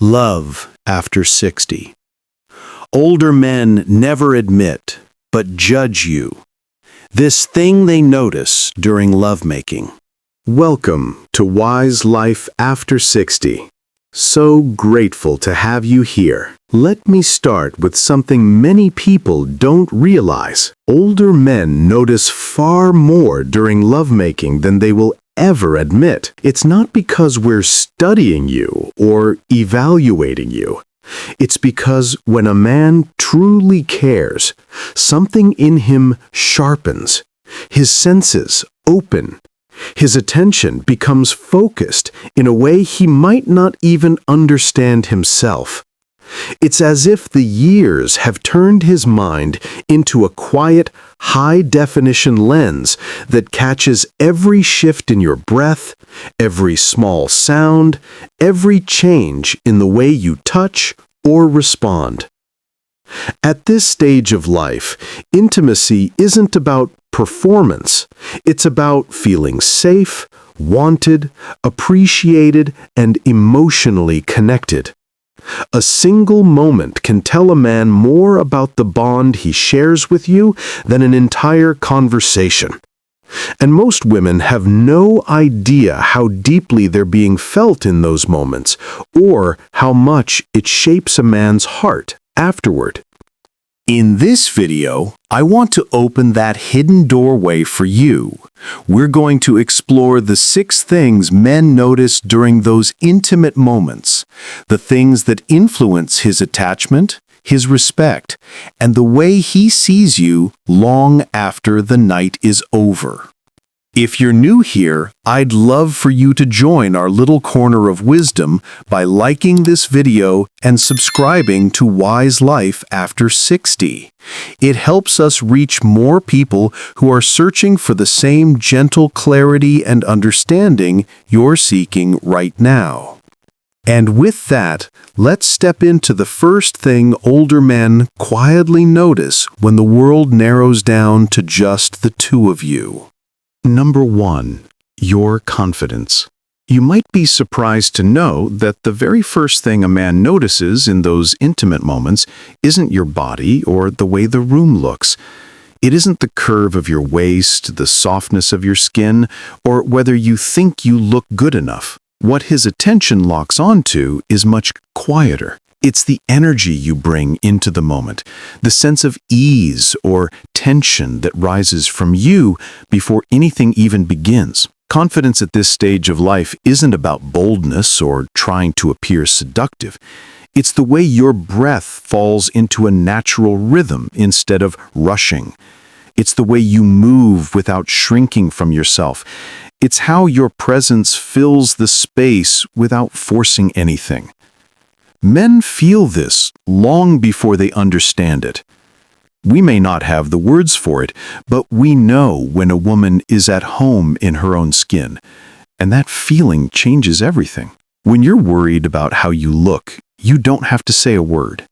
Love after 60. Older men never admit, but judge you. This thing they notice during lovemaking. Welcome to Wise Life After 60. So grateful to have you here. Let me start with something many people don't realize. Older men notice far more during lovemaking than they will ever admit. It's not because we're studying you or evaluating you. It's because when a man truly cares, something in him sharpens, his senses open, his attention becomes focused in a way he might not even understand himself. It's as if the years have turned his mind into a quiet, high-definition lens that catches every shift in your breath, every small sound, every change in the way you touch or respond. At this stage of life, intimacy isn't about performance. It's about feeling safe, wanted, appreciated, and emotionally connected. A single moment can tell a man more about the bond he shares with you than an entire conversation. And most women have no idea how deeply they're being felt in those moments, or how much it shapes a man's heart afterward. In this video, I want to open that hidden doorway for you. We're going to explore the 6 things men notice during those intimate moments, the things that influence his attachment, his respect, and the way he sees you long after the night is over. If you're new here, I'd love for you to join our little corner of wisdom by liking this video and subscribing to Wise Life After 60. It helps us reach more people who are searching for the same gentle clarity and understanding you're seeking right now. And with that, let's step into the first thing older men quietly notice when the world narrows down to just the two of you. Number 1. Your confidence. You might be surprised to know that the very first thing a man notices in those intimate moments isn't your body or the way the room looks. It isn't the curve of your waist, the softness of your skin, or whether you think you look good enough. What his attention locks onto is much quieter. It's the energy you bring into the moment, the sense of ease or tension that rises from you before anything even begins. Confidence at this stage of life isn't about boldness or trying to appear seductive. It's the way your breath falls into a natural rhythm instead of rushing. It's the way you move without shrinking from yourself. It's how your presence fills the space without forcing anything. Men feel this long before they understand it. We may not have the words for it, but we know when a woman is at home in her own skin, and that feeling changes everything. When you're worried about how you look, you don't have to say a word.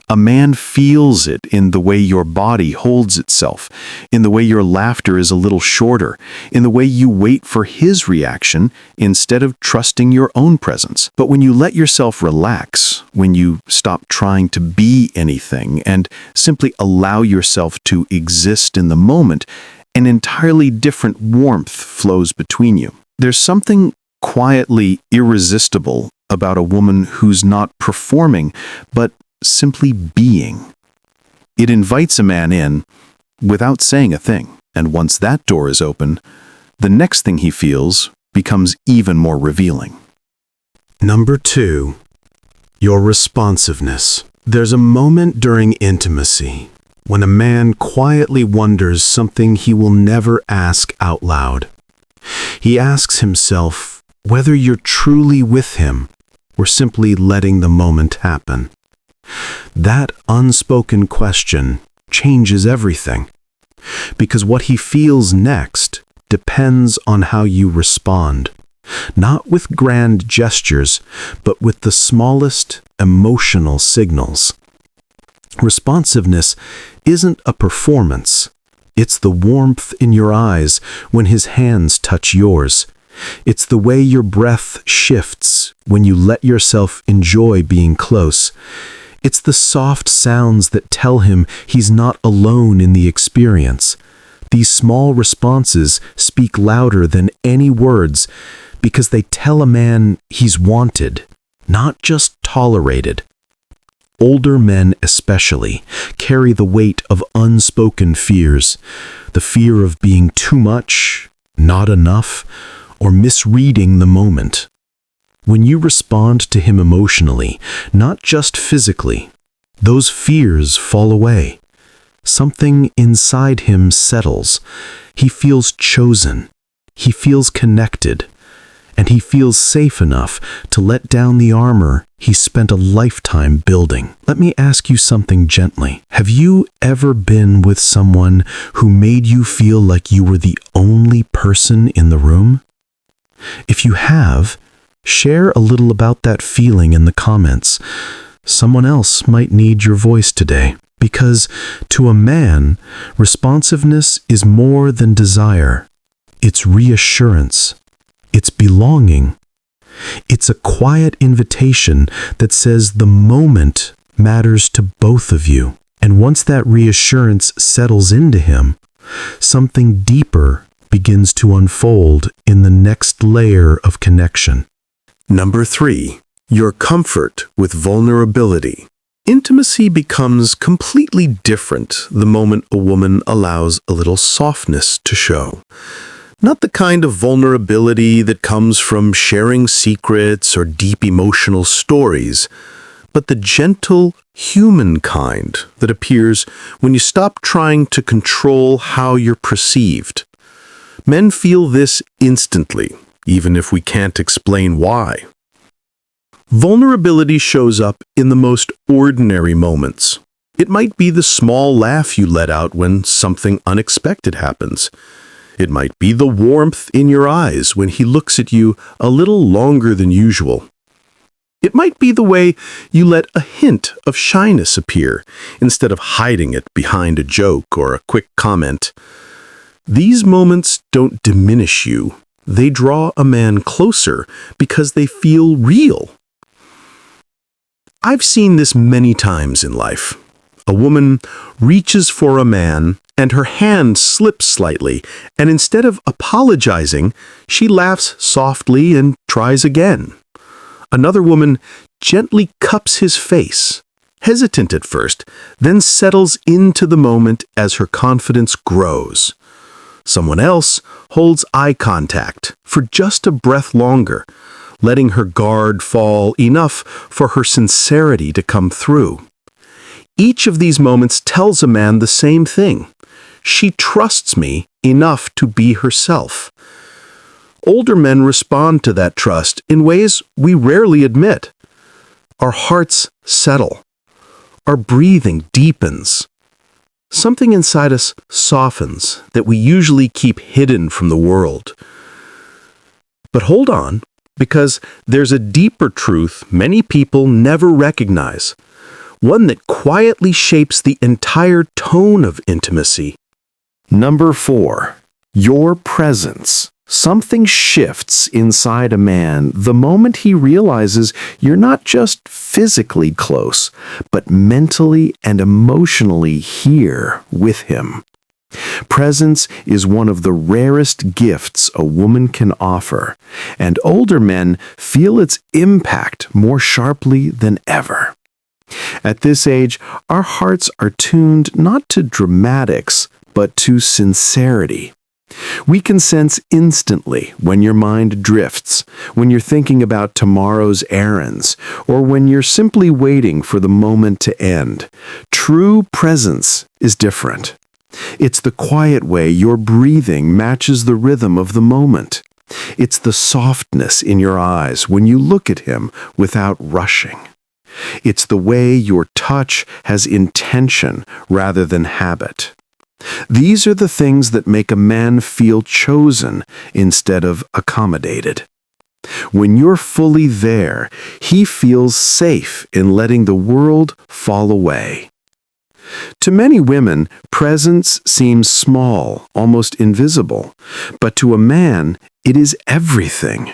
A man feels it in the way your body holds itself, in the way your laughter is a little shorter, in the way you wait for his reaction instead of trusting your own presence. But when you let yourself relax, when you stop trying to be anything and simply allow yourself to exist in the moment, an entirely different warmth flows between you. There's something quietly irresistible about a woman who's not performing, but simply being. It invites a man in without saying a thing, and once that door is open, the next thing he feels becomes even more revealing. Number 2. Your responsiveness. There's a moment during intimacy when a man quietly wonders something he will never ask out loud. He asks himself whether you're truly with him or simply letting the moment happen. That unspoken question changes everything, because what he feels next depends on how you respond, not with grand gestures, but with the smallest emotional signals. Responsiveness isn't a performance. It's the warmth in your eyes when his hands touch yours, It's the way your breath shifts when you let yourself enjoy being close. It's the soft sounds that tell him he's not alone in the experience. These small responses speak louder than any words because they tell a man he's wanted, not just tolerated. Older men especially carry the weight of unspoken fears, the fear of being too much, not enough, or misreading the moment. When you respond to him emotionally, not just physically, those fears fall away. Something inside him settles. He feels chosen. He feels connected. And he feels safe enough to let down the armor he spent a lifetime building. Let me ask you something gently. Have you ever been with someone who made you feel like you were the only person in the room? If you have, share a little about that feeling in the comments. Someone else might need your voice today. Because to a man, responsiveness is more than desire. It's reassurance. It's belonging. It's a quiet invitation that says the moment matters to both of you. And once that reassurance settles into him, something deeper begins to unfold in the next layer of connection. Number 3, your comfort with vulnerability. Intimacy becomes completely different the moment a woman allows a little softness to show. Not the kind of vulnerability that comes from sharing secrets or deep emotional stories, but the gentle, human kind that appears when you stop trying to control how you're perceived. Men feel this instantly, even if we can't explain why. Vulnerability shows up in the most ordinary moments. It might be the small laugh you let out when something unexpected happens. It might be the warmth in your eyes when he looks at you a little longer than usual. It might be the way you let a hint of shyness appear instead of hiding it behind a joke or a quick comment. These moments don't diminish you. They draw a man closer because they feel real. I've seen this many times in life. A woman reaches for a man and her hand slips slightly, and instead of apologizing, she laughs softly and tries again. Another woman gently cups his face, hesitant at first, then settles into the moment as her confidence grows. Someone else holds eye contact for just a breath longer, letting her guard fall enough for her sincerity to come through. Each of these moments tells a man the same thing. She trusts me enough to be herself. Older men respond to that trust in ways we rarely admit. Our hearts settle. Our breathing deepens. Something inside us softens that we usually keep hidden from the world. But hold on, because there's a deeper truth many people never recognize, one that quietly shapes the entire tone of intimacy. Number 4, your presence. Something shifts inside a man the moment he realizes you're not just physically close, but mentally and emotionally here with him. Presence is one of the rarest gifts a woman can offer, and older men feel its impact more sharply than ever. At this age, our hearts are tuned not to dramatics, but to sincerity. We can sense instantly when your mind drifts, when you're thinking about tomorrow's errands, or when you're simply waiting for the moment to end. True presence is different. It's the quiet way your breathing matches the rhythm of the moment. It's the softness in your eyes when you look at him without rushing. It's the way your touch has intention rather than habit. These are the things that make a man feel chosen instead of accommodated. When you're fully there, he feels safe in letting the world fall away. To many women, presence seems small, almost invisible, but to a man, it is everything.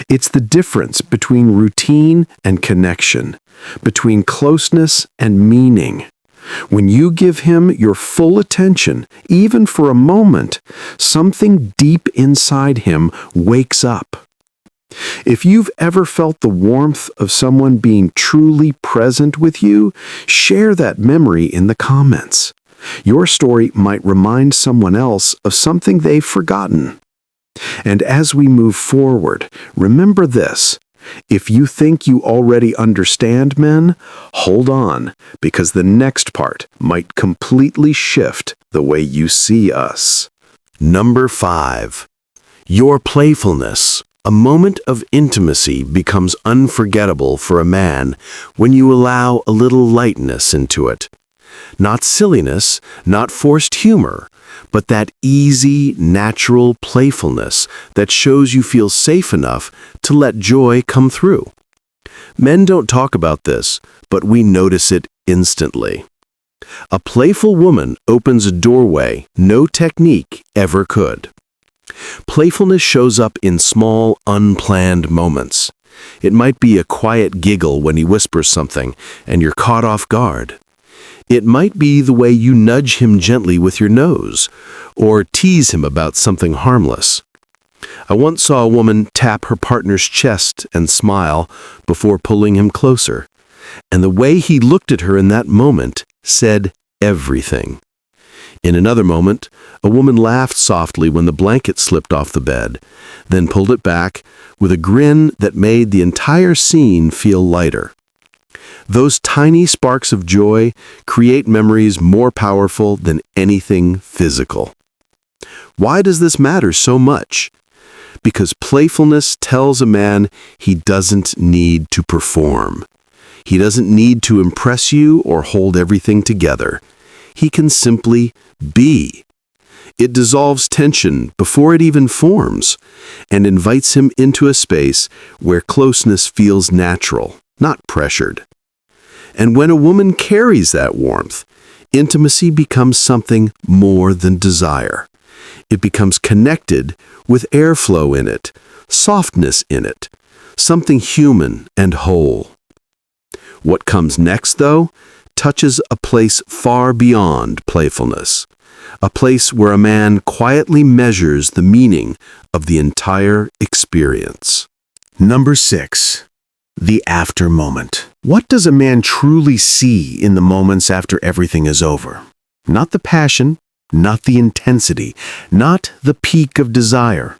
It's the difference between routine and connection, between closeness and meaning. When you give him your full attention, even for a moment, something deep inside him wakes up. If you've ever felt the warmth of someone being truly present with you, share that memory in the comments. Your story might remind someone else of something they've forgotten. And as we move forward, remember this. If you think you already understand men, hold on, because the next part might completely shift the way you see us. Number 5. Your Playfulness. A moment of intimacy becomes unforgettable for a man when you allow a little lightness into it. Not silliness, not forced humor, but that easy, natural playfulness that shows you feel safe enough to let joy come through. Men don't talk about this, but we notice it instantly. A playful woman opens a doorway no technique ever could. Playfulness shows up in small, unplanned moments. It might be a quiet giggle when he whispers something and you're caught off guard. It might be the way you nudge him gently with your nose, or tease him about something harmless. I once saw a woman tap her partner's chest and smile before pulling him closer, and the way he looked at her in that moment said everything. In another moment, a woman laughed softly when the blanket slipped off the bed, then pulled it back with a grin that made the entire scene feel lighter. Those tiny sparks of joy create memories more powerful than anything physical. Why does this matter so much? Because playfulness tells a man he doesn't need to perform. He doesn't need to impress you or hold everything together. He can simply be. It dissolves tension before it even forms and invites him into a space where closeness feels natural, not pressured. And when a woman carries that warmth, intimacy becomes something more than desire. It becomes connected with airflow in it, softness in it, something human and whole. What comes next, though, touches a place far beyond playfulness, a place where a man quietly measures the meaning of the entire experience. Number 6. The after moment. What does a man truly see in the moments after everything is over? Not the passion, not the intensity, not the peak of desire.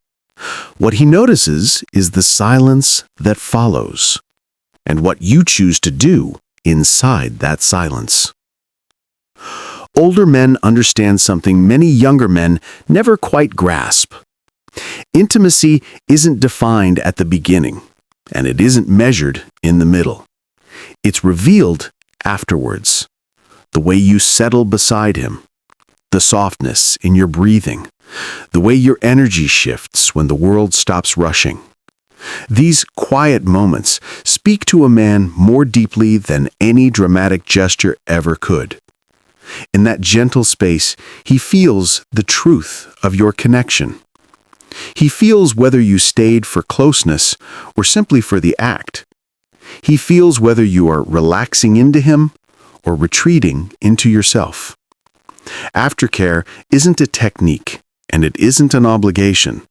What he notices is the silence that follows, and what you choose to do inside that silence. Older men understand something many younger men never quite grasp. Intimacy isn't defined at the beginning, and it isn't measured in the middle. It's revealed afterwards. The way you settle beside him, the softness in your breathing, the way your energy shifts when the world stops rushing. These quiet moments speak to a man more deeply than any dramatic gesture ever could. In that gentle space, he feels the truth of your connection. He feels whether you stayed for closeness or simply for the act. He feels whether you are relaxing into him or retreating into yourself. Aftercare isn't a technique, and it isn't an obligation.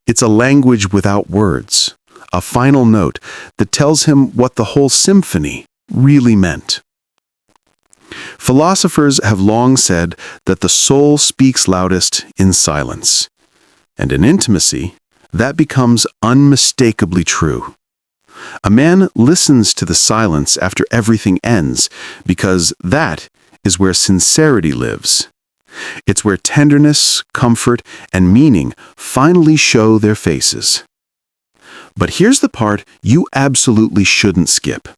It's a language without words, a final note that tells him what the whole symphony really meant. Philosophers have long said that the soul speaks loudest in silence, and in intimacy, that becomes unmistakably true. A man listens to the silence after everything ends because that is where sincerity lives. It's where tenderness, comfort, and meaning finally show their faces. But here's the part you absolutely shouldn't skip,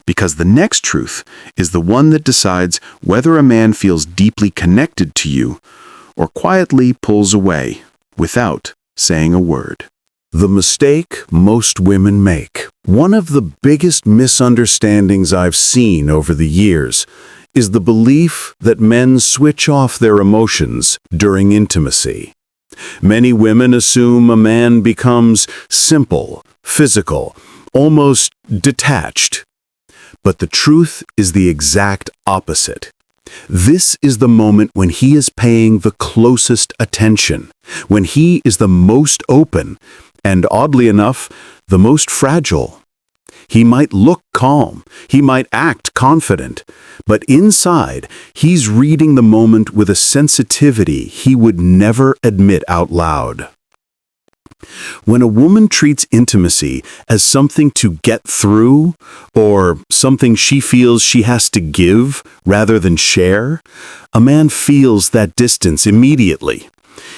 because the next truth is the one that decides whether a man feels deeply connected to you or quietly pulls away without saying a word. The mistake most women make. One of the biggest misunderstandings I've seen over the years is the belief that men switch off their emotions during intimacy. Many women assume a man becomes simple, physical, almost detached. But the truth is the exact opposite. This is the moment when he is paying the closest attention, when he is the most open, and oddly enough, the most fragile. He might look calm, he might act confident, but inside, he's reading the moment with a sensitivity he would never admit out loud. When a woman treats intimacy as something to get through, or something she feels she has to give rather than share, a man feels that distance immediately.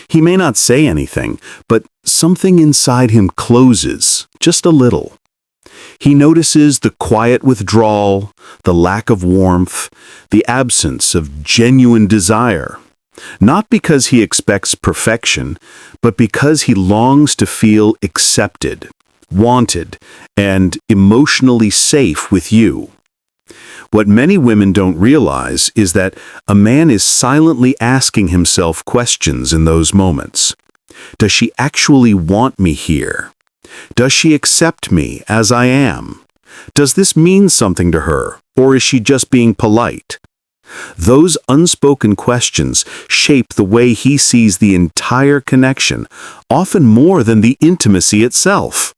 He may not say anything, but something inside him closes, just a little. He notices the quiet withdrawal, the lack of warmth, the absence of genuine desire. Not because he expects perfection, but because he longs to feel accepted, wanted, and emotionally safe with you. What many women don't realize is that a man is silently asking himself questions in those moments. Does she actually want me here? Does she accept me as I am? Does this mean something to her, or is she just being polite? Those unspoken questions shape the way he sees the entire connection, often more than the intimacy itself.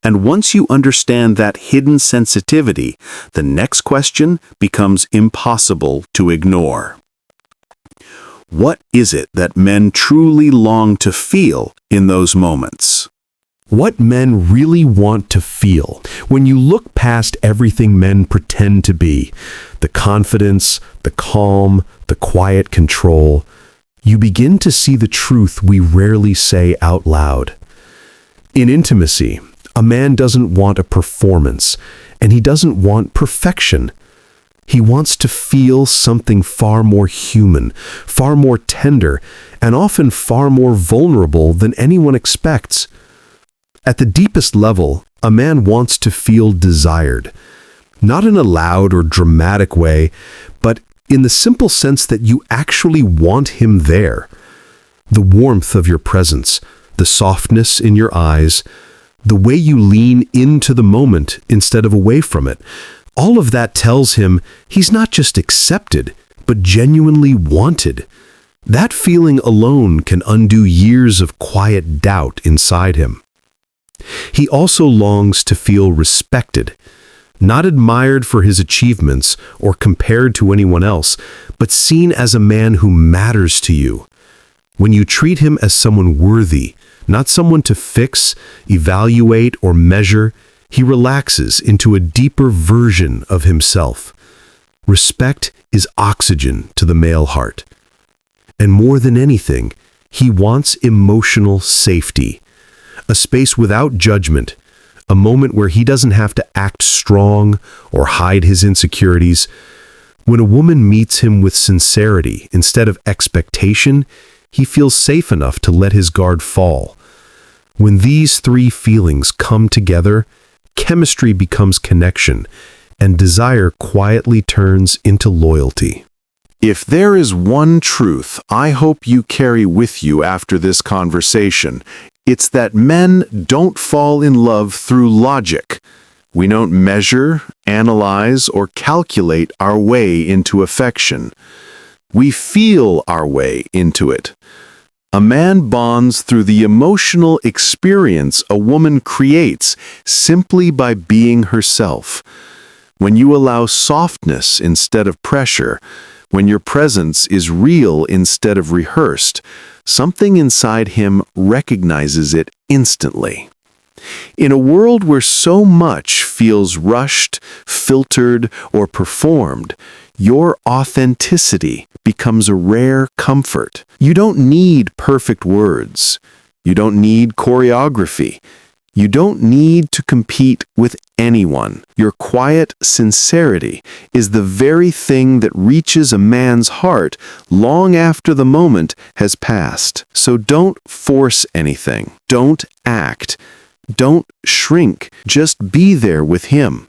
And once you understand that hidden sensitivity, the next question becomes impossible to ignore. What is it that men truly long to feel in those moments? What men really want to feel when you look past everything men pretend to be, the confidence, the calm, the quiet control, you begin to see the truth we rarely say out loud. In intimacy, a man doesn't want a performance, and he doesn't want perfection. He wants to feel something far more human, far more tender, and often far more vulnerable than anyone expects. At the deepest level, a man wants to feel desired, not in a loud or dramatic way, but in the simple sense that you actually want him there. The warmth of your presence, the softness in your eyes, the way you lean into the moment instead of away from it, all of that tells him he's not just accepted, but genuinely wanted. That feeling alone can undo years of quiet doubt inside him. He also longs to feel respected, not admired for his achievements or compared to anyone else, but seen as a man who matters to you. When you treat him as someone worthy, not someone to fix, evaluate, or measure, he relaxes into a deeper version of himself. Respect is oxygen to the male heart. And more than anything, he wants emotional safety. A space without judgment, a moment where he doesn't have to act strong or hide his insecurities. When a woman meets him with sincerity instead of expectation, he feels safe enough to let his guard fall. When these three feelings come together, chemistry becomes connection, and desire quietly turns into loyalty. If there is one truth I hope you carry with you after this conversation, it's that men don't fall in love through logic. We don't measure, analyze, or calculate our way into affection. We feel our way into it. A man bonds through the emotional experience a woman creates simply by being herself. When you allow softness instead of pressure, when your presence is real instead of rehearsed, something inside him recognizes it instantly. In a world where so much feels rushed, filtered, or performed, your authenticity becomes a rare comfort. You don't need perfect words. You don't need choreography. You don't need to compete with anyone. Your quiet sincerity is the very thing that reaches a man's heart long after the moment has passed. So don't force anything. Don't act. Don't shrink. Just be there with him.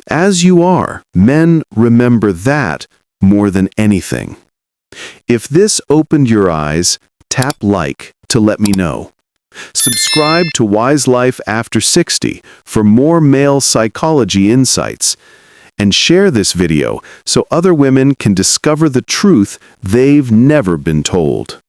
As you are, men remember that more than anything. If this opened your eyes, tap like to let me know. Subscribe to Wise Life After 60 for more male psychology insights. And share this video so other women can discover the truth they've never been told.